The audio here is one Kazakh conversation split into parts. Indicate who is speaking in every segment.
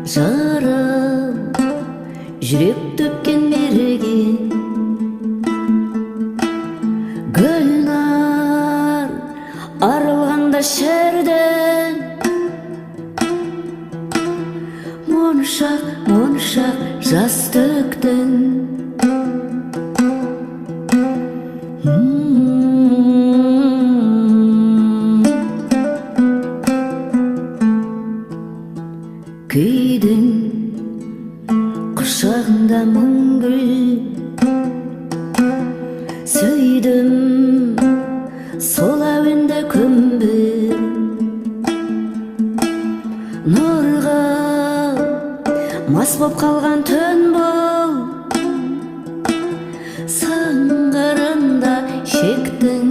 Speaker 1: жарым, жүрек төккен мерген. Гүлнәр арылғанда шерден, Моншақ, моншақ жас төктің. Күйдің құшағында мың гүл, сөйдім сол әуенді күмбір. Нұрға мас боп қалған түн бұл, сыңғырында шектің.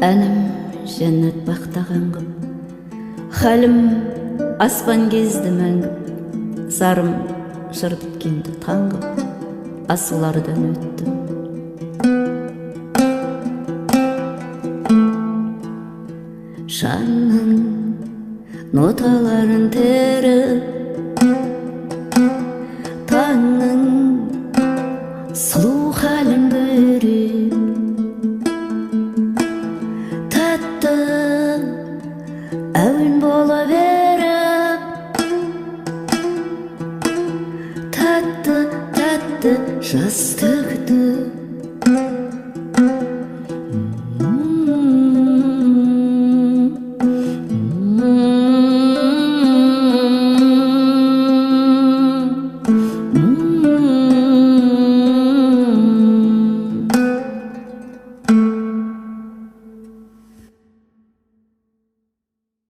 Speaker 1: Әнім жәннат бақтаған қып, хәлім аспан кезді мәңгіп, зарым жыр біткенді таңғып, асулардан өттім. Жанның ноталарын теріп, таңның сұлу хәлін көріп, әуен бола беріп, тәтті, тәтті жас төкті.